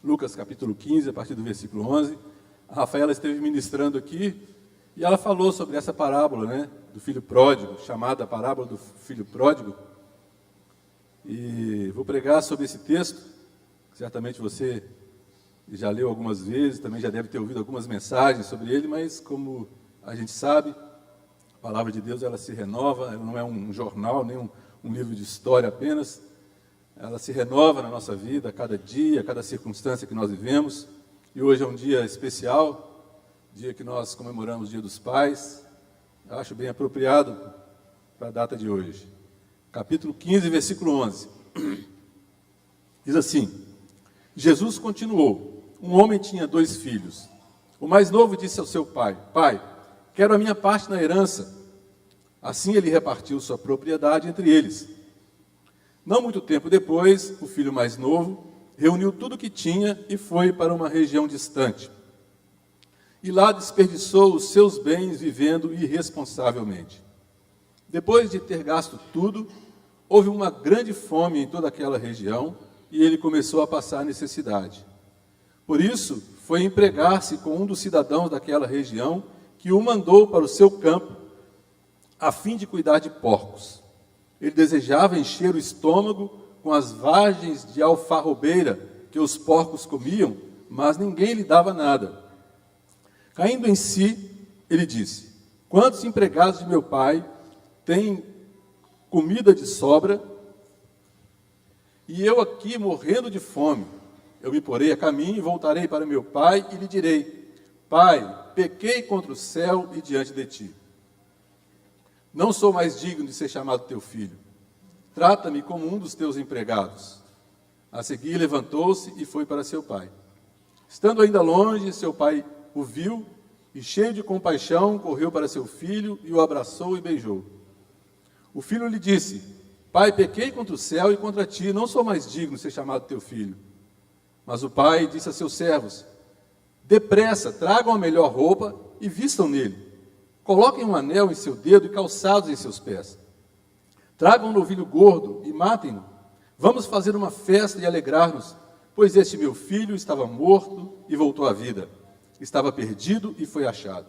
Lucas capítulo 15, a partir do versículo 11. A Rafaela esteve ministrando aqui e ela falou sobre essa parábola, né, do filho pródigo, chamada parábola do filho pródigo. E vou pregar sobre esse texto. Certamente você já leu algumas vezes, também já deve ter ouvido algumas mensagens sobre ele, mas como a gente sabe, a palavra de Deus ela se renova, ela não é um jornal, nem um livro de história apenas. Ela se renova na nossa vida, a cada dia, a cada circunstância que nós vivemos. E hoje é um dia especial, dia que nós comemoramos o Dia dos Pais. Eu acho bem apropriado para a data de hoje. Capítulo 15, versículo 11. Diz assim: Jesus continuou: um homem tinha 2 filhos. O mais novo disse ao seu pai: Pai, quero a minha parte na herança. Assim ele repartiu sua propriedade entre eles. Não muito tempo depois, o filho mais novo reuniu tudo o que tinha e foi para uma região distante. E lá desperdiçou os seus bens vivendo irresponsavelmente. Depois de ter gasto tudo, houve uma grande fome em toda aquela região e ele começou a passar necessidade. Por isso, foi empregar-se com um dos cidadãos daquela região que o mandou para o seu campo a fim de cuidar de porcos. Ele desejava encher o estômago com as vagens de alfarrobeira que os porcos comiam, mas ninguém lhe dava nada. Caindo em si, ele disse: Quantos empregados de meu pai têm comida de sobra, e eu aqui morrendo de fome? Eu me porei a caminho e voltarei para meu pai e lhe direi: Pai, pequei contra o céu e diante de ti. Não sou mais digno de ser chamado teu filho. Trata-me como um dos teus empregados. A seguir levantou-se e foi para seu pai. Estando ainda longe, seu pai o viu e, cheio de compaixão, correu para seu filho e o abraçou e beijou. O filho lhe disse: Pai, pequei contra o céu e contra ti, não sou mais digno de ser chamado teu filho. Mas o pai disse a seus servos: Depressa, tragam a melhor roupa e vistam nele. Coloquem um anel em seu dedo e calçados em seus pés. Tragam um novilho gordo e matem-no. Vamos fazer uma festa e alegrar-nos, pois este meu filho estava morto e voltou à vida. Estava perdido e foi achado.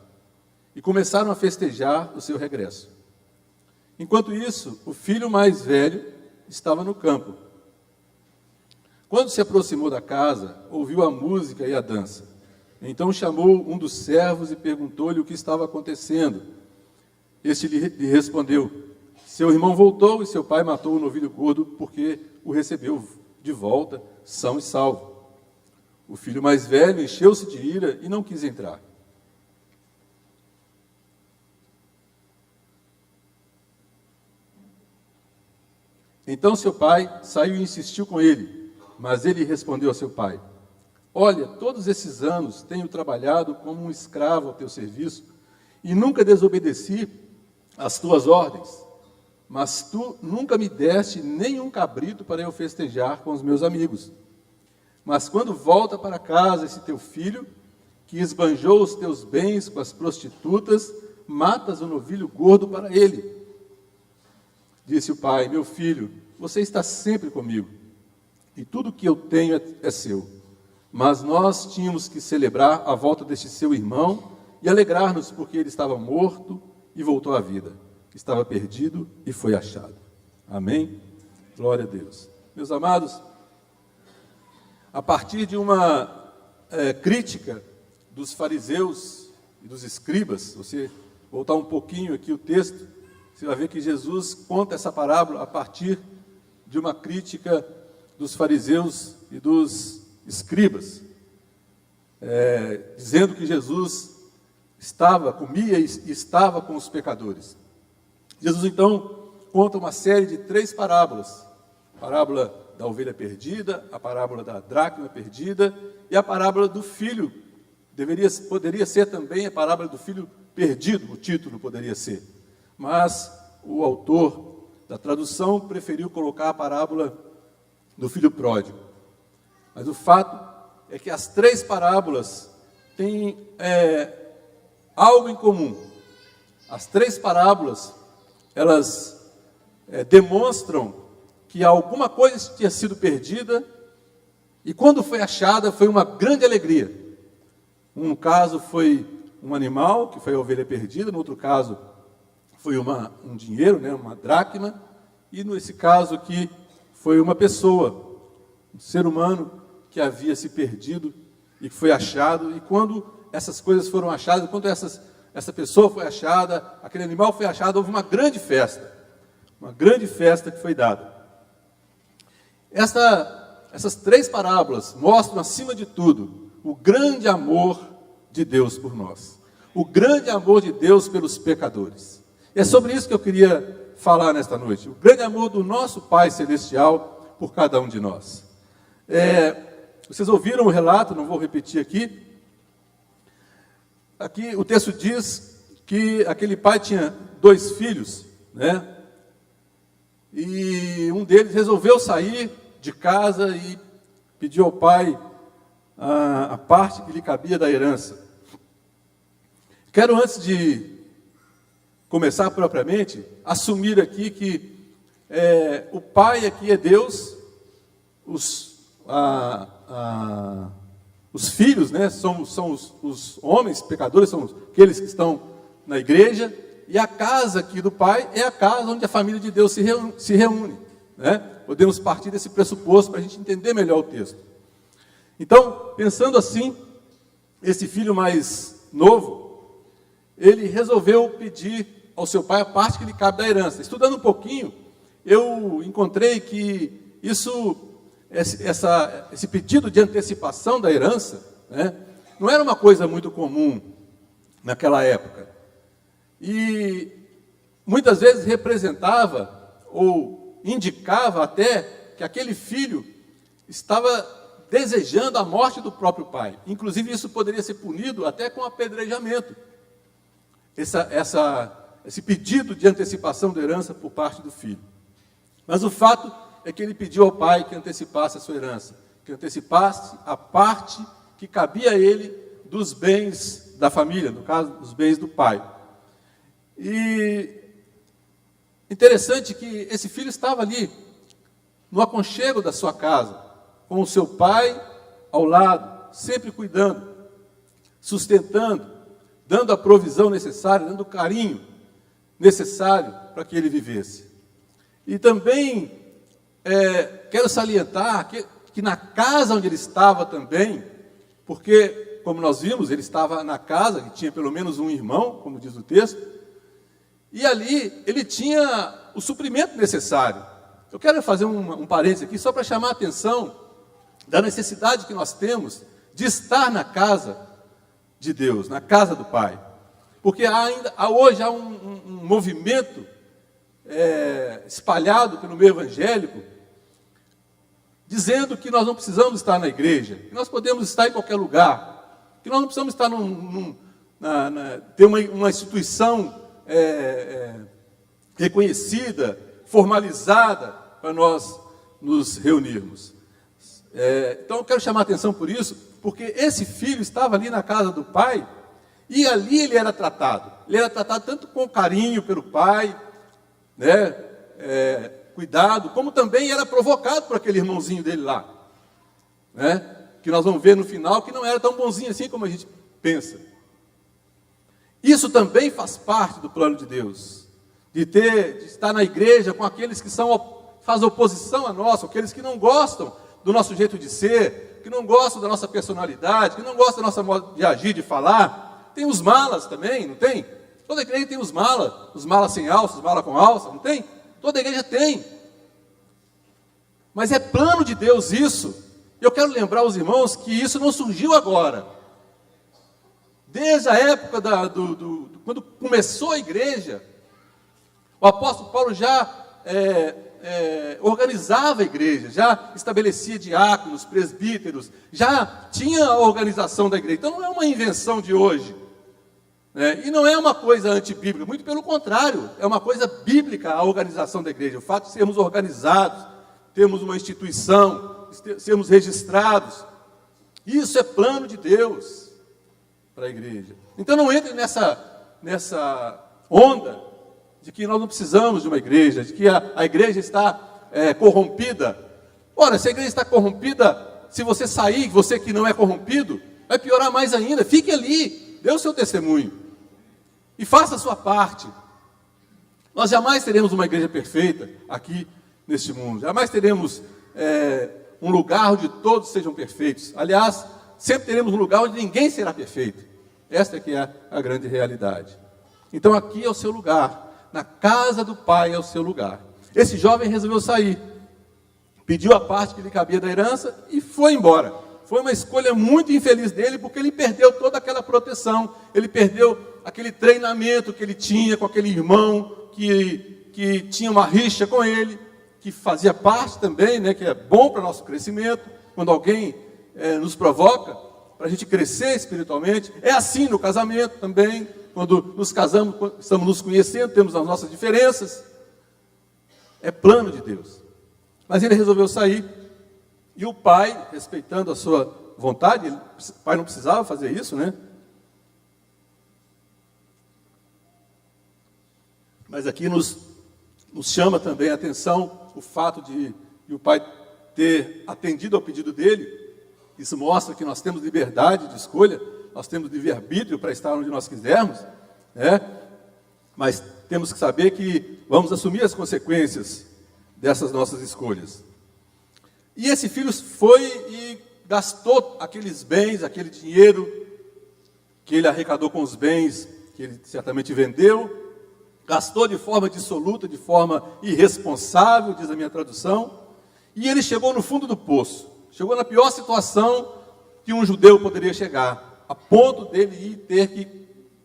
E começaram a festejar o seu regresso. Enquanto isso, o filho mais velho estava no campo. Quando se aproximou da casa, ouviu a música e a dança. Então chamou um dos servos e perguntou-lhe o que estava acontecendo. Este lhe respondeu: Seu irmão voltou e seu pai matou o novilho gordo porque o recebeu de volta, são e salvo. O filho mais velho encheu-se de ira e não quis entrar. Então seu pai saiu e insistiu com ele, mas ele respondeu a seu pai: Olha, todos esses anos tenho trabalhado como um escravo ao teu serviço e nunca desobedeci às tuas ordens. Mas tu nunca me deste nenhum cabrito para eu festejar com os meus amigos. Mas quando volta para casa esse teu filho, que esbanjou os teus bens com as prostitutas, matas o novilho gordo para ele. Disse o pai: Meu filho, você está sempre comigo, e tudo que eu tenho é seu. Mas nós tínhamos que celebrar a volta deste seu irmão e alegrar-nos porque ele estava morto e voltou à vida. Estava perdido e foi achado. Amém? Glória a Deus. Meus amados, a partir de uma crítica dos fariseus e dos escribas, se você voltar um pouquinho aqui o texto, você vai ver que Jesus conta essa parábola a partir de uma crítica dos fariseus e dos escribas, dizendo que Jesus comia e estava com os pecadores. Jesus então conta uma série de 3 parábolas: a parábola da ovelha perdida, a parábola da dracma perdida e a parábola do filho. Poderia ser também a parábola do filho perdido, o título poderia ser, mas o autor da tradução preferiu colocar a parábola do filho pródigo. Mas o fato é que as 3 parábolas têm algo em comum. As 3 parábolas, elas demonstram que alguma coisa tinha sido perdida E quando foi achada, foi uma grande alegria. Um caso foi um animal, que foi a ovelha perdida, no outro caso foi um dinheiro, né, uma dracma, e nesse caso aqui foi uma pessoa, um ser humano que havia se perdido e que foi achado. E quando essas coisas foram achadas, quando essa pessoa foi achada, aquele animal foi achado, houve uma grande festa que foi dada. Essas 3 parábolas mostram, acima de tudo, o grande amor de Deus por nós, o grande amor de Deus pelos pecadores. E é sobre isso que eu queria falar nesta noite, o grande amor do nosso Pai Celestial por cada um de nós. Vocês ouviram o relato, não vou repetir aqui. Aqui o texto diz que aquele pai tinha 2 filhos, né? E um deles resolveu sair de casa e pediu ao pai a parte que lhe cabia da herança. Quero, antes de começar propriamente, assumir aqui que o pai aqui é Deus, os filhos, né, são os homens pecadores, são aqueles que estão na igreja, e a casa aqui do pai é a casa onde a família de Deus se reúne. Né? Podemos partir desse pressuposto para a gente entender melhor o texto. Então, pensando assim, esse filho mais novo, ele resolveu pedir ao seu pai a parte que lhe cabe da herança. Estudando um pouquinho, eu encontrei que esse pedido de antecipação da herança, né, não era uma coisa muito comum naquela época. E muitas vezes representava ou indicava até que aquele filho estava desejando a morte do próprio pai. Inclusive isso poderia ser punido até com apedrejamento. Esse pedido de antecipação da herança por parte do filho. Mas o fato é que ele pediu ao pai que antecipasse a sua herança, que antecipasse a parte que cabia a ele dos bens da família, no caso, dos bens do pai. E interessante que esse filho estava ali, no aconchego da sua casa, com o seu pai ao lado, sempre cuidando, sustentando, dando a provisão necessária, dando o carinho necessário para que ele vivesse. E também quero salientar que na casa onde ele estava também, porque, como nós vimos, ele estava na casa, ele tinha pelo menos um irmão, como diz o texto, e ali ele tinha o suprimento necessário. Eu quero fazer um parênteses aqui, só para chamar a atenção da necessidade que nós temos de estar na casa de Deus, na casa do Pai. Porque hoje há um movimento espalhado pelo meio evangélico, dizendo que nós não precisamos estar na igreja, que nós podemos estar em qualquer lugar, que nós não precisamos estar ter uma instituição reconhecida, formalizada, para nós nos reunirmos. Então eu quero chamar a atenção por isso, porque esse filho estava ali na casa do pai, e ali ele era tratado. Ele era tratado tanto com carinho pelo pai, né, cuidado, como também era provocado por aquele irmãozinho dele lá, né, que nós vamos ver no final que não era tão bonzinho assim como a gente pensa. Isso também faz parte do plano de Deus, de estar na igreja com aqueles que fazem oposição a nós, aqueles que não gostam do nosso jeito de ser, que não gostam da nossa personalidade, que não gostam da nossa modo de agir, de falar. Tem os malas também, não tem? Toda igreja tem os malas sem alça, os malas com alça, não tem? Toda igreja tem. Mas é plano de Deus isso. Eu quero lembrar os irmãos que isso não surgiu agora. Desde a época quando começou a igreja, o apóstolo Paulo já organizava a igreja, já estabelecia diáconos, presbíteros, já tinha a organização da igreja. Então não é uma invenção de hoje, né? E não é uma coisa antibíblica, muito pelo contrário, é uma coisa bíblica a organização da igreja. O fato de sermos organizados, termos uma instituição, sermos registrados, isso é plano de Deus para a igreja. Então não entre nessa onda de que nós não precisamos de uma igreja, de que a igreja está corrompida. Ora, se a igreja está corrompida, se você sair, você que não é corrompido, vai piorar mais ainda. Fique ali, dê o seu testemunho e faça a sua parte. Nós jamais teremos uma igreja perfeita aqui neste mundo. Jamais teremos um lugar onde todos sejam perfeitos. Aliás, sempre teremos um lugar onde ninguém será perfeito. Esta é que é a grande realidade. Então aqui é o seu lugar. Na casa do Pai é o seu lugar. Esse jovem resolveu sair. Pediu a parte que lhe cabia da herança e foi embora. Foi uma escolha muito infeliz dele, porque ele perdeu toda aquela proteção. Ele perdeu aquele treinamento que ele tinha com aquele irmão que tinha uma rixa com ele, que fazia parte também, né, que é bom para o nosso crescimento. Quando alguém nos provoca para a gente crescer espiritualmente. É assim no casamento também. Quando nos casamos, quando estamos nos conhecendo, temos as nossas diferenças. É plano de Deus. Mas ele resolveu sair. E o pai, respeitando a sua vontade, o pai não precisava fazer isso, né? Mas aqui nos chama também a atenção o fato de o pai ter atendido ao pedido dele. Isso mostra que nós temos liberdade de escolha, nós temos livre-arbítrio para estar onde nós quisermos, né? Mas temos que saber que vamos assumir as consequências dessas nossas escolhas. E esse filho foi e gastou aqueles bens, aquele dinheiro que ele arrecadou com os bens que ele certamente vendeu, gastou de forma dissoluta, de forma irresponsável, diz a minha tradução, e ele chegou no fundo do poço, chegou na pior situação que um judeu poderia chegar, a ponto dele ir ter que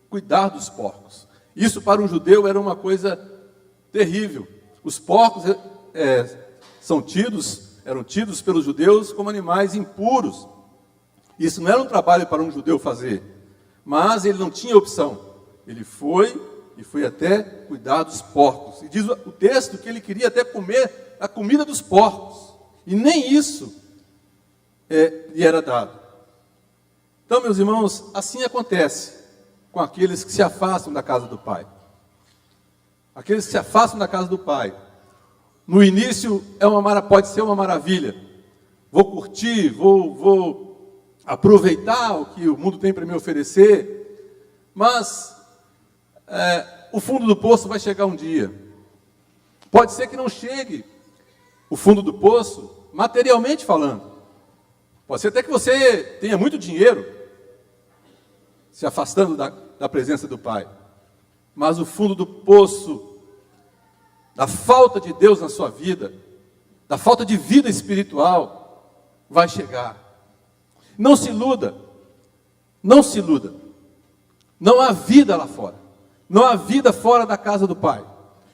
cuidar dos porcos. Isso para um judeu era uma coisa terrível. Os porcos eram tidos pelos judeus como animais impuros. Isso não era um trabalho para um judeu fazer, mas ele não tinha opção. Ele foi até cuidar dos porcos. E diz o texto que ele queria até comer a comida dos porcos. E nem isso lhe era dado. Então, meus irmãos, assim acontece com aqueles que se afastam da casa do Pai. Aqueles que se afastam da casa do Pai. No início pode ser uma maravilha. Vou curtir, vou aproveitar o que o mundo tem para me oferecer. Mas o fundo do poço vai chegar um dia. Pode ser que não chegue o fundo do poço, materialmente falando. Pode ser até que você tenha muito dinheiro, se afastando da presença do Pai. Mas o fundo do poço, da falta de Deus na sua vida, da falta de vida espiritual, vai chegar. Não se iluda. Não se iluda. Não há vida lá fora. Não há vida fora da casa do Pai.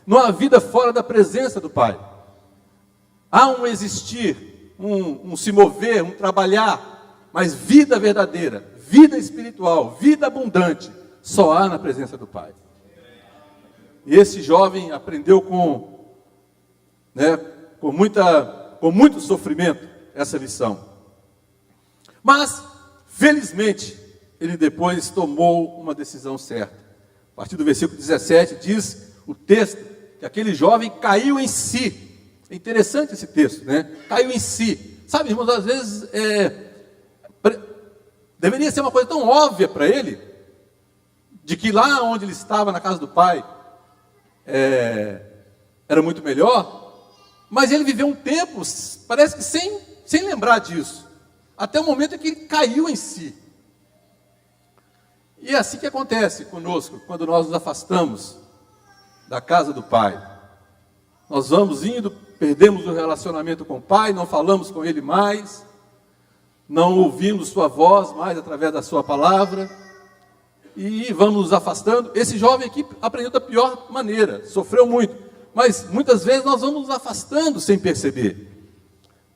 Não há vida fora da presença do Pai. Há um existir, um se mover, um trabalhar, mas vida verdadeira, vida espiritual, vida abundante, só há na presença do Pai. E esse jovem aprendeu com muito sofrimento essa lição. Mas, felizmente, ele depois tomou uma decisão certa. A partir do versículo 17, diz o texto que aquele jovem caiu em si. É interessante esse texto, né? Caiu em si. Sabe, irmãos, às vezes deveria ser uma coisa tão óbvia para ele, de que lá onde ele estava, na casa do Pai, era muito melhor, mas ele viveu um tempo, parece que sem lembrar disso, até o momento em que ele caiu em si. E é assim que acontece conosco, quando nós nos afastamos da casa do Pai. Nós vamos indo, perdemos o relacionamento com o Pai, não falamos com Ele mais, não ouvimos Sua voz mais através da Sua palavra, e vamos nos afastando. Esse jovem aqui aprendeu da pior maneira, sofreu muito, mas muitas vezes nós vamos nos afastando sem perceber.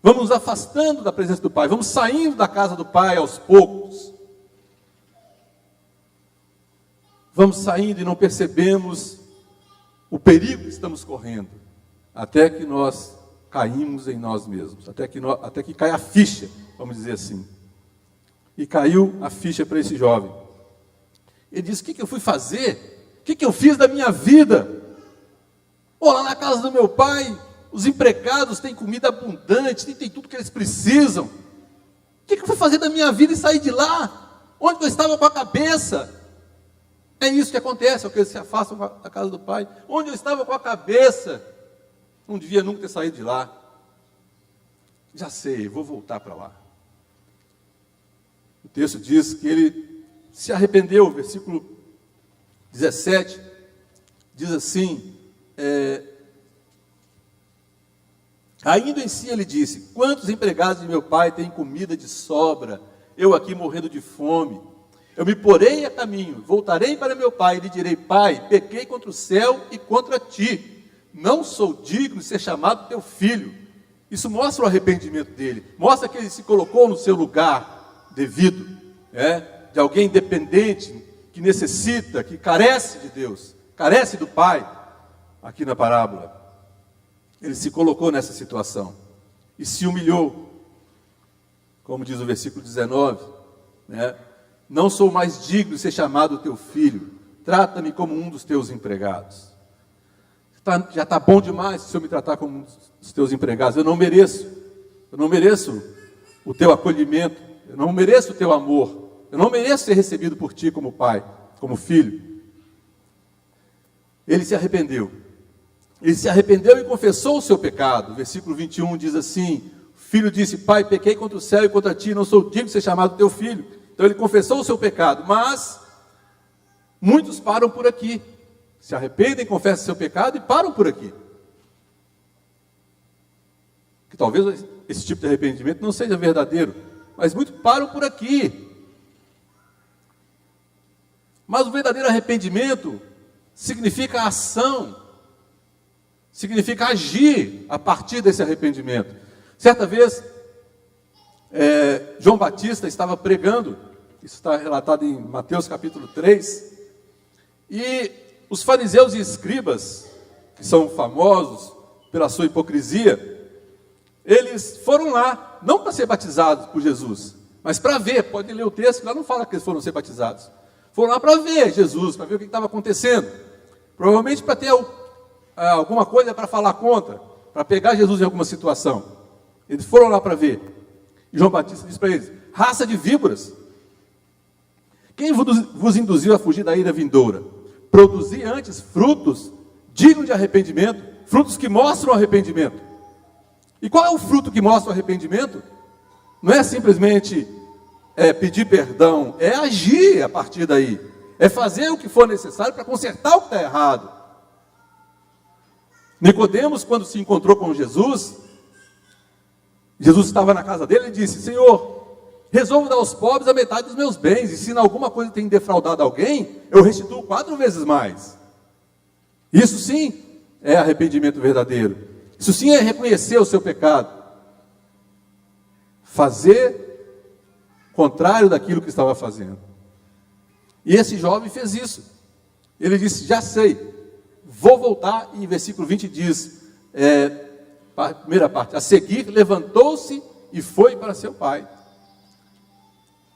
Vamos nos afastando da presença do Pai, vamos saindo da casa do Pai aos poucos. Vamos saindo e não percebemos o perigo que estamos correndo, até que nós caímos em nós mesmos, até que cai a ficha, vamos dizer assim. E caiu a ficha para esse jovem. Ele disse: o que eu fui fazer? O que eu fiz da minha vida? Lá na casa do meu pai, os empregados têm comida abundante, tem tudo que eles precisam. que eu fui fazer da minha vida e sair de lá? Onde eu estava com a cabeça? É isso que acontece, é o que eles se afastam da casa do pai. Onde eu estava com a cabeça? Não devia nunca ter saído de lá. Já sei, vou voltar para lá. O texto diz que ele se arrependeu, versículo 17, diz assim, ainda em si ele disse, quantos empregados de meu pai têm comida de sobra, eu aqui morrendo de fome? Eu me porei a caminho, voltarei para meu pai e lhe direi, pai, pequei contra o céu e contra ti, não sou digno de ser chamado teu filho. Isso mostra o arrependimento dele, mostra que ele se colocou no seu lugar devido, de alguém dependente, que necessita, que carece de Deus, carece do pai, aqui na parábola. Ele se colocou nessa situação e se humilhou, como diz o versículo 19, não sou mais digno de ser chamado teu filho, trata-me como um dos teus empregados. Já está bom demais se eu me tratar como um dos teus empregados, eu não mereço o teu acolhimento, eu não mereço o teu amor, eu não mereço ser recebido por ti como pai, como filho. Ele se arrependeu e confessou o seu pecado. O versículo 21 diz assim, o filho disse, pai, pequei contra o céu e contra ti, não sou digno de ser chamado teu filho. Então ele confessou o seu pecado, mas muitos param por aqui, se arrependem, confessam o seu pecado e param por aqui. Que talvez esse tipo de arrependimento não seja verdadeiro, mas muitos param por aqui. Mas o verdadeiro arrependimento significa ação, significa agir a partir desse arrependimento. Certa vez, João Batista estava pregando, isso está relatado em Mateus capítulo 3, e os fariseus e escribas, que são famosos pela sua hipocrisia, eles foram lá, não para ser batizados por Jesus, mas para ver, pode ler o texto, lá não fala que eles foram ser batizados, foram lá para ver Jesus, para ver o que estava acontecendo, provavelmente para ter alguma coisa para falar contra, para pegar Jesus em alguma situação. Eles foram lá para ver, e João Batista disse para eles, raça de víboras, quem vos induziu a fugir da ira vindoura? Produzir antes frutos dignos de arrependimento, frutos que mostram arrependimento. E qual é o fruto que mostra o arrependimento? Não é simplesmente pedir perdão, é agir a partir daí, é fazer o que for necessário para consertar o que está errado. Nicodemos, quando se encontrou com Jesus estava na casa dele e disse, Senhor, resolvo dar aos pobres a metade dos meus bens, e se em alguma coisa tem defraudado alguém, eu restituo 4 vezes mais. Isso sim é arrependimento verdadeiro. Isso sim é reconhecer o seu pecado. Fazer contrário daquilo que estava fazendo. E esse jovem fez isso. Ele disse, já sei, vou voltar, e em versículo 20 diz, a primeira parte, a seguir, levantou-se e foi para seu pai.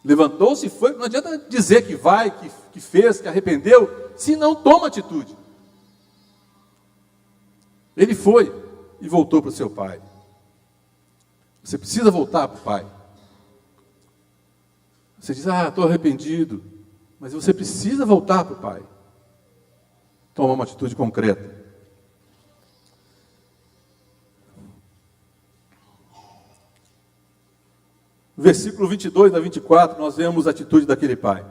Levantou-se e foi, não adianta dizer que vai, que fez, que arrependeu, se não toma atitude. Ele foi e voltou para o seu pai. Você precisa voltar para o pai. Você diz, estou arrependido, mas você precisa voltar para o pai. Toma uma atitude concreta. No versículo 22 a 24, nós vemos a atitude daquele pai.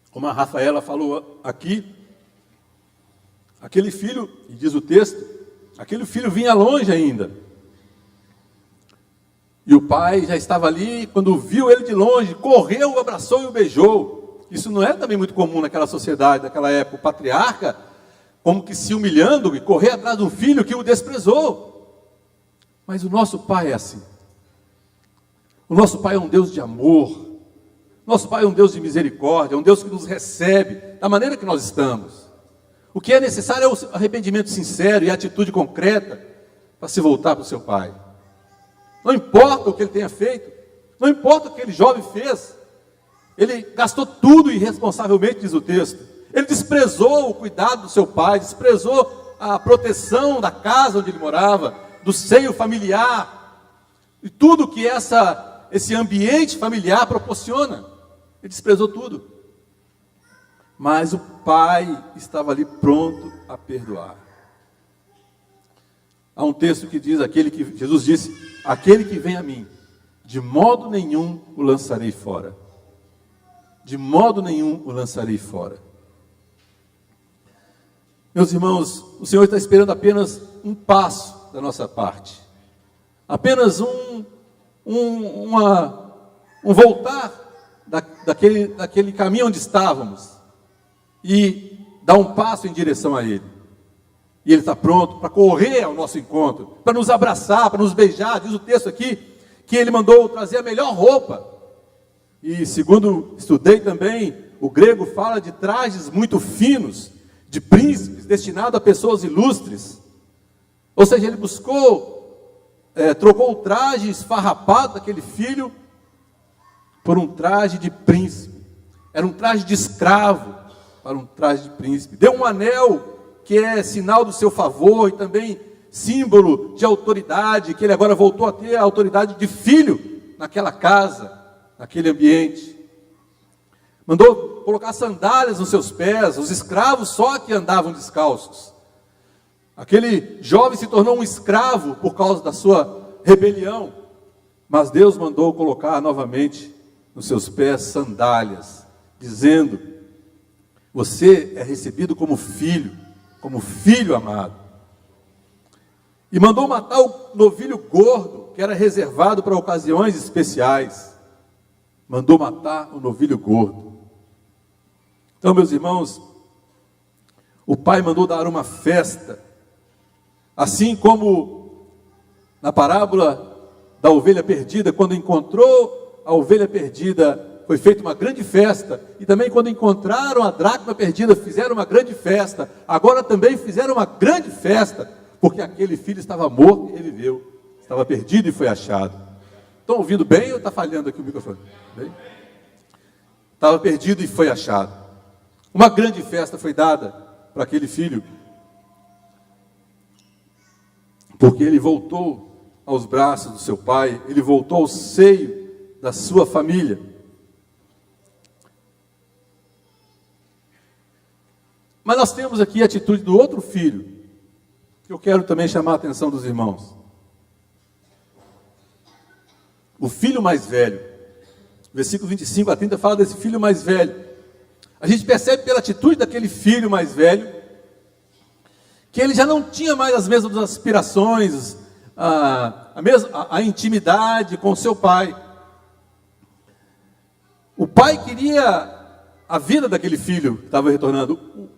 Como a Rafaela falou aqui, aquele filho, e diz o texto, aquele filho vinha longe ainda. E o pai já estava ali, quando viu ele de longe, correu, o abraçou e o beijou. Isso não era também muito comum naquela sociedade, naquela época. O patriarca, como que se humilhando, e correr atrás de um filho que o desprezou. Mas o nosso pai é assim. O nosso pai é um Deus de amor. Nosso pai é um Deus de misericórdia, é um Deus que nos recebe da maneira que nós estamos. O que é necessário é o arrependimento sincero e a atitude concreta para se voltar para o seu pai. Não importa o que ele tenha feito, não importa o que aquele jovem fez, ele gastou tudo irresponsavelmente, diz o texto. Ele desprezou o cuidado do seu pai, desprezou a proteção da casa onde ele morava, do seio familiar, e tudo que esse ambiente familiar proporciona. Ele desprezou tudo. Mas o pai estava ali pronto a perdoar. Há um texto que diz, Jesus disse, aquele que vem a mim, de modo nenhum o lançarei fora. De modo nenhum o lançarei fora. Meus irmãos, o Senhor está esperando apenas um passo da nossa parte. Apenas um voltar daquele caminho onde estávamos e dar um passo em direção a Ele. E Ele está pronto para correr ao nosso encontro, para nos abraçar, para nos beijar. Diz o texto aqui que Ele mandou trazer a melhor roupa. E segundo estudei também, o grego fala de trajes muito finos, de príncipes, destinado a pessoas ilustres. Ou seja, Ele trocou o traje esfarrapado daquele filho por um traje de príncipe. Era um traje de escravo para um traje de príncipe. Deu um anel que é sinal do seu favor e também símbolo de autoridade, que ele agora voltou a ter a autoridade de filho naquela casa, naquele ambiente. Mandou colocar sandálias nos seus pés, os escravos só que andavam descalços. Aquele jovem se tornou um escravo por causa da sua rebelião, mas Deus mandou colocar novamente nos seus pés sandálias, dizendo: você é recebido como filho amado. E mandou matar o novilho gordo, que era reservado para ocasiões especiais. Mandou matar o novilho gordo. Então, meus irmãos, o pai mandou dar uma festa, assim como na parábola da ovelha perdida, quando encontrou a ovelha perdida, foi feita uma grande festa, e também quando encontraram a dracma perdida, fizeram uma grande festa. Agora também fizeram uma grande festa, porque aquele filho estava morto e reviveu, estava perdido e foi achado. Estão ouvindo bem ou está falhando aqui o microfone? Bem? Estava perdido e foi achado. Uma grande festa foi dada para aquele filho, porque ele voltou aos braços do seu pai, ele voltou ao seio da sua família. Mas nós temos aqui a atitude do outro filho, que eu quero também chamar a atenção dos irmãos. O filho mais velho, versículo 25 a 30 fala desse filho mais velho. A gente percebe pela atitude daquele filho mais velho, que ele já não tinha mais as mesmas aspirações, a intimidade com seu pai. O pai queria a vida daquele filho que estava retornando.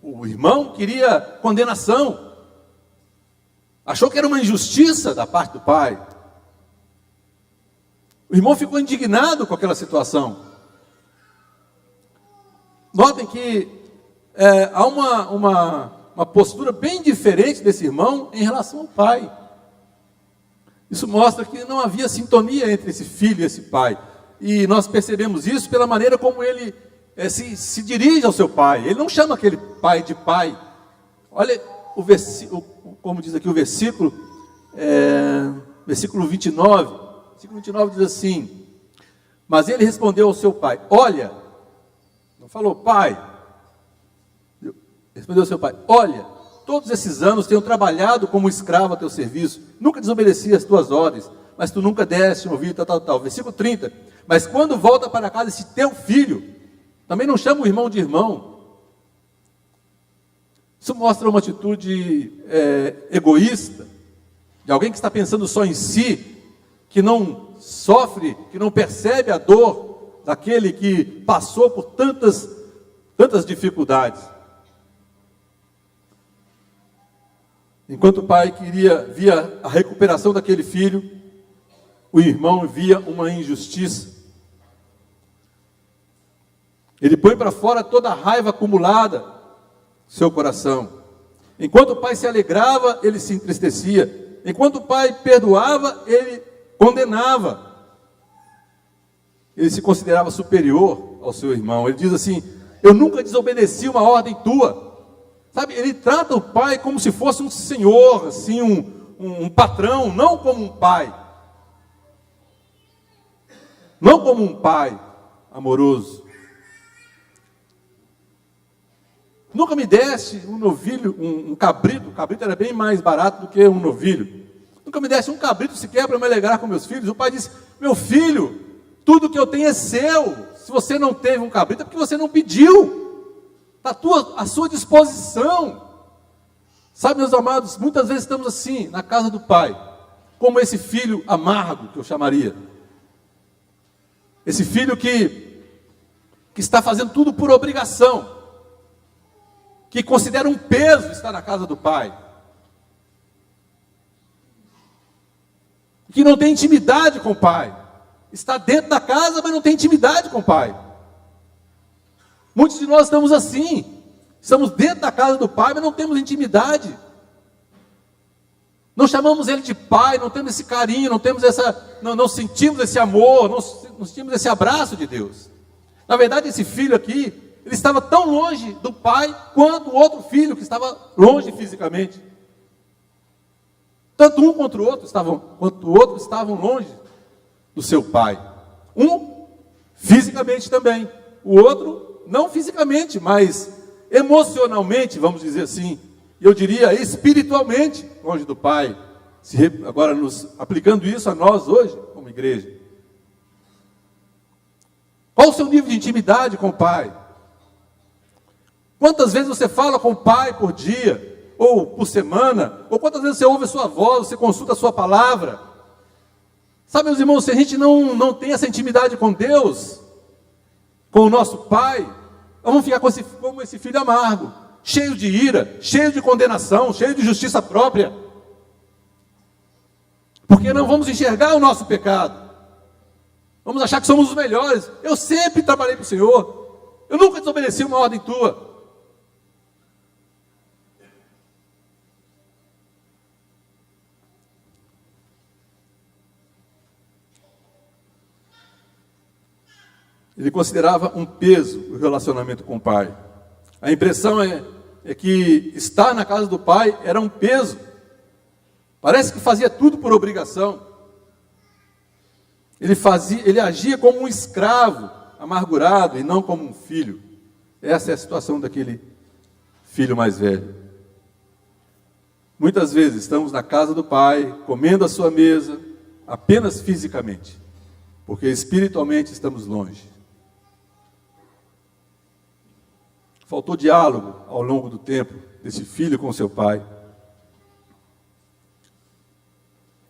O irmão queria condenação. Achou que era uma injustiça da parte do pai. O irmão ficou indignado com aquela situação. Notem que há uma postura bem diferente desse irmão em relação ao pai. Isso mostra que não havia sintonia entre esse filho e esse pai. E nós percebemos isso pela maneira como ele se dirige ao seu pai. Ele não chama aquele pai de pai. Olha o versículo, como diz aqui o versículo 29. O versículo 29 diz assim: mas ele respondeu ao seu pai, olha, não falou pai, respondeu ao seu pai, olha, todos esses anos tenho trabalhado como escravo a teu serviço, nunca desobedeci as tuas ordens, mas tu nunca deste um ouvido, tal. Versículo 30, mas quando volta para casa esse teu filho, também não chama o irmão de irmão. Isso mostra uma atitude egoísta, de alguém que está pensando só em si, que não sofre, que não percebe a dor daquele que passou por tantas dificuldades. Enquanto o pai via a recuperação daquele filho, o irmão via uma injustiça. Ele põe para fora toda a raiva acumulada no seu coração. Enquanto o pai se alegrava, ele se entristecia. Enquanto o pai perdoava, ele condenava. Ele se considerava superior ao seu irmão. Ele diz assim: eu nunca desobedeci uma ordem tua. Sabe, ele trata o pai como se fosse um senhor, assim, um patrão, não como um pai. não como um pai amoroso. Nunca me deste um novilho, um cabrito. O cabrito era bem mais barato do que um novilho. Nunca me deste um cabrito sequer para me alegrar com meus filhos. O pai disse: meu filho, tudo que eu tenho é seu. Se você não teve um cabrito, é porque você não pediu. Está à sua disposição. Sabe, meus amados, muitas vezes estamos assim, na casa do pai, como esse filho amargo, que eu chamaria. Esse filho que está fazendo tudo por obrigação, que considera um peso estar na casa do pai, que não tem intimidade com o pai, está dentro da casa, mas não tem intimidade com o pai. Muitos de nós estamos assim, estamos dentro da casa do pai, mas não temos intimidade, não chamamos ele de pai, não temos esse carinho, não sentimos esse amor, não sentimos esse abraço de Deus. Na verdade, esse filho aqui, ele estava tão longe do pai quanto o outro filho que estava longe fisicamente. Tanto um quanto o outro estavam longe do seu pai. Um fisicamente também, o outro não fisicamente, mas emocionalmente, vamos dizer assim. E eu diria espiritualmente longe do pai. Agora nos aplicando isso a nós hoje, como igreja. Qual o seu nível de intimidade com o pai? Quantas vezes você fala com o pai por dia, ou por semana, ou quantas vezes você ouve a sua voz, você consulta a sua palavra? Sabe, meus irmãos, se a gente não tem essa intimidade com Deus, com o nosso pai, nós vamos ficar como esse filho amargo, cheio de ira, cheio de condenação, cheio de justiça própria, porque não vamos enxergar o nosso pecado, vamos achar que somos os melhores. Eu sempre trabalhei para o Senhor, eu nunca desobedeci uma ordem tua. Ele considerava um peso o relacionamento com o pai. A impressão é que estar na casa do pai era um peso. Parece que fazia tudo por obrigação. Ele agia como um escravo amargurado e não como um filho. Essa é a situação daquele filho mais velho. Muitas vezes estamos na casa do pai, comendo à sua mesa, apenas fisicamente, porque espiritualmente estamos longe. Faltou diálogo ao longo do tempo desse filho com seu pai.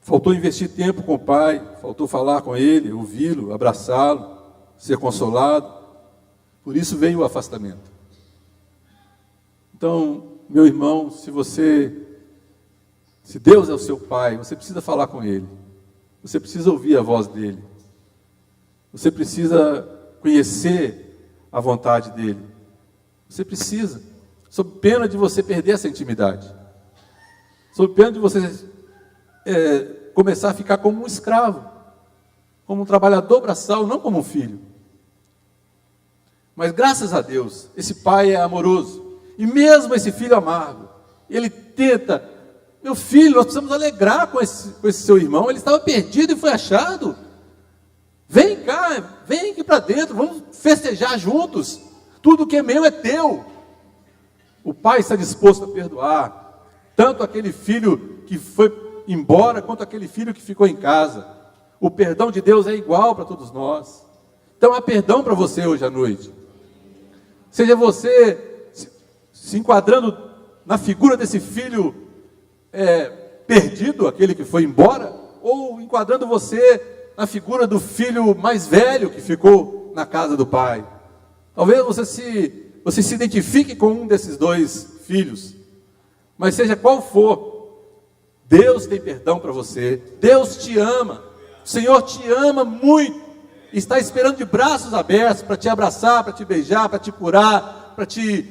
Faltou investir tempo com o pai, faltou falar com ele, ouvi-lo, abraçá-lo, ser consolado. Por isso veio o afastamento. Então, meu irmão, se Deus é o seu pai, você precisa falar com ele. Você precisa ouvir a voz dele. Você precisa conhecer a vontade dele. Você precisa, sob pena de você perder essa intimidade, sob pena de você começar a ficar como um escravo, como um trabalhador braçal, não como um filho. Mas graças a Deus, esse pai é amoroso, e mesmo esse filho amargo, ele tenta: meu filho, nós precisamos alegrar com esse seu irmão, ele estava perdido e foi achado, vem cá, vem aqui para dentro, vamos festejar juntos. Tudo que é meu é teu. O pai está disposto a perdoar, tanto aquele filho que foi embora, quanto aquele filho que ficou em casa. O perdão de Deus é igual para todos nós. Então há perdão para você hoje à noite. Seja você se enquadrando na figura desse filho perdido, aquele que foi embora, ou enquadrando você na figura do filho mais velho que ficou na casa do pai. Talvez você se identifique com um desses dois filhos, mas seja qual for, Deus tem perdão para você, Deus te ama, o Senhor te ama muito, está esperando de braços abertos para te abraçar, para te beijar, para te curar, para te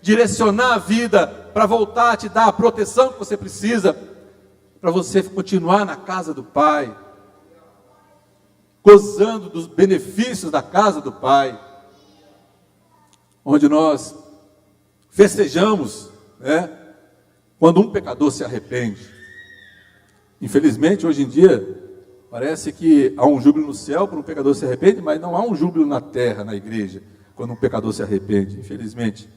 direcionar a vida, para voltar a te dar a proteção que você precisa, para você continuar na casa do Pai, gozando dos benefícios da casa do Pai, onde nós festejamos, quando um pecador se arrepende. Infelizmente, hoje em dia, Parece que há um júbilo no céu quando um pecador se arrepende, mas não há um júbilo na terra, na igreja, quando um pecador se arrepende, infelizmente.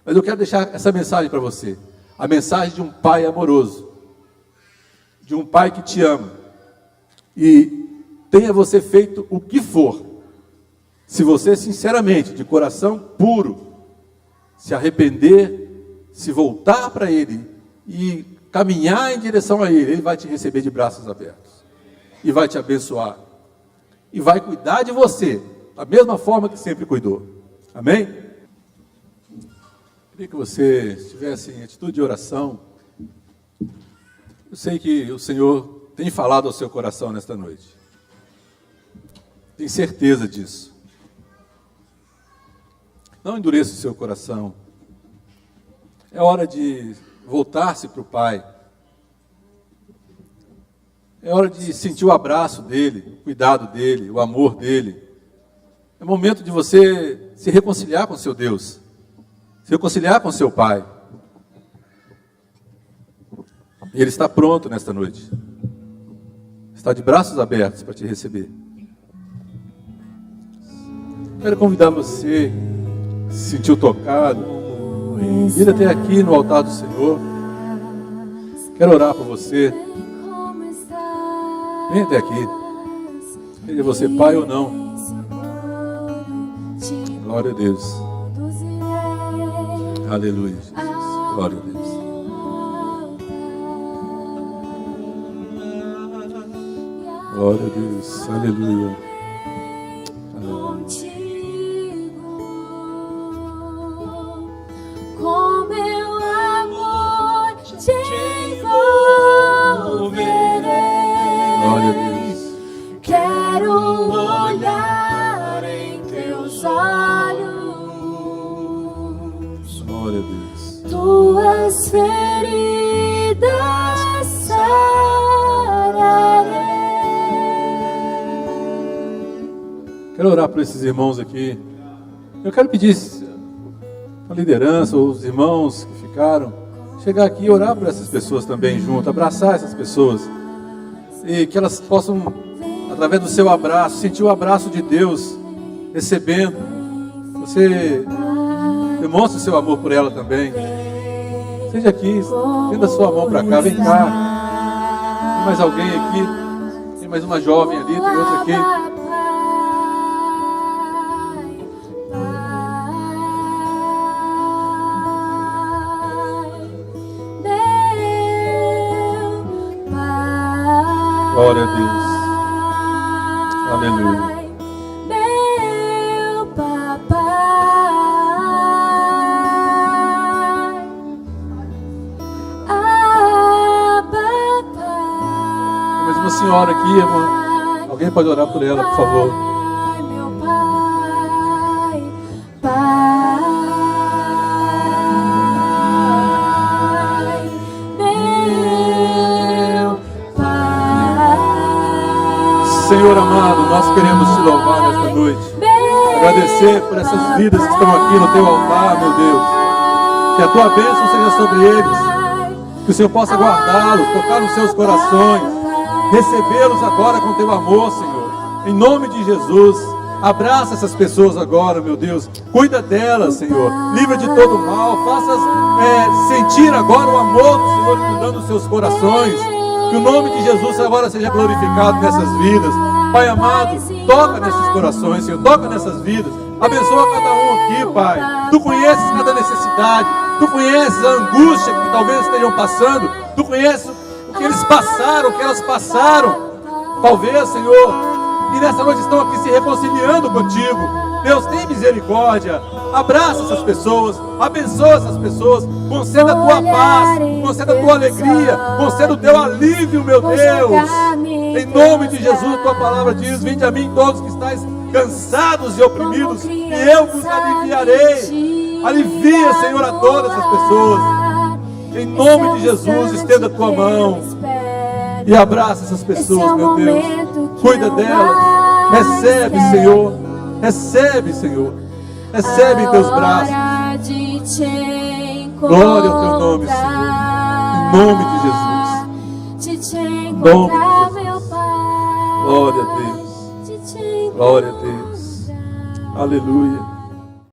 Mas eu quero deixar essa mensagem para você. A mensagem de um pai amoroso, de um pai que te ama. E tenha você feito o que for, se você sinceramente, de coração puro, se arrepender, se voltar para Ele e caminhar em direção a Ele, Ele vai te receber de braços abertos. E vai te abençoar. E vai cuidar de você, da mesma forma que sempre cuidou. Amém? Queria que você estivesse em atitude de oração. Eu sei que o Senhor tem falado ao seu coração nesta noite. Tenho certeza disso. Não endureça o seu coração. É hora de voltar-se para o Pai. É hora de sentir o abraço dEle, o cuidado dEle, o amor dEle. É momento de você se reconciliar com seu Deus. Se reconciliar com seu Pai. E Ele está pronto nesta noite. Está de braços abertos para te receber. Quero convidar você, que se sentiu tocado, vir até aqui no altar do Senhor. Quero orar por você. Vem até aqui. Seja você pai ou não. Glória a Deus. Aleluia, Jesus. Glória a Deus. Glória a Deus. Aleluia. Com meu amor te envolverei. Glória a Deus. Quero olhar em teus olhos. Glória a Deus. Tuas feridas sararei. Quero orar por esses irmãos aqui. Eu quero pedir a liderança, ou os irmãos que ficaram, chegar aqui e orar por essas pessoas também junto, abraçar essas pessoas. E que elas possam, através do seu abraço, sentir o abraço de Deus, recebendo. Você demonstra o seu amor por ela também. Seja aqui, estenda a sua mão para cá, vem cá. Tem mais alguém aqui? Tem mais uma jovem ali, tem outra aqui. Glória a Deus. Aleluia. Meu papai, papai. Mais uma senhora aqui, irmã. Alguém pode orar por ela, por favor. Meu pai, pai, meu pai. Senhor amado, nós queremos te louvar nesta noite. Agradecer por essas vidas que estão aqui no teu altar, meu Deus. Que a tua bênção seja sobre eles. Que o Senhor possa guardá-los, tocar nos seus corações. Recebê-los agora com teu amor, Senhor. Em nome de Jesus. Abraça essas pessoas agora, meu Deus. Cuida delas, Senhor. Livra de todo mal. Faça-as sentir agora o amor do Senhor inundando os seus corações. Que o nome de Jesus agora seja glorificado nessas vidas. Pai amado, toca nesses corações, Senhor. Toca nessas vidas. Abençoa cada um aqui, Pai. Tu conheces cada necessidade. Tu conheces a angústia que talvez estejam passando. Tu conheces o que eles passaram, o que elas passaram. Talvez, Senhor, e nessa noite estão aqui se reconciliando contigo. Deus, tem misericórdia. Abraça essas pessoas, abençoa essas pessoas, conceda a tua paz, conceda a tua alegria, conceda o teu alívio, meu Deus. Em nome de Jesus, a tua palavra diz: vinde a mim todos que estáis cansados e oprimidos, e eu vos aliviarei. Alivia, Senhor, a todas essas pessoas. Em nome de Jesus, estenda a tua mão e abraça essas pessoas, meu Deus. Cuida delas. Recebe, Senhor. Recebe, Senhor. Recebe em teus braços. Glória ao teu nome, Senhor. Em nome de Jesus. Em nome de Jesus. Glória a Deus. Glória a Deus. Aleluia.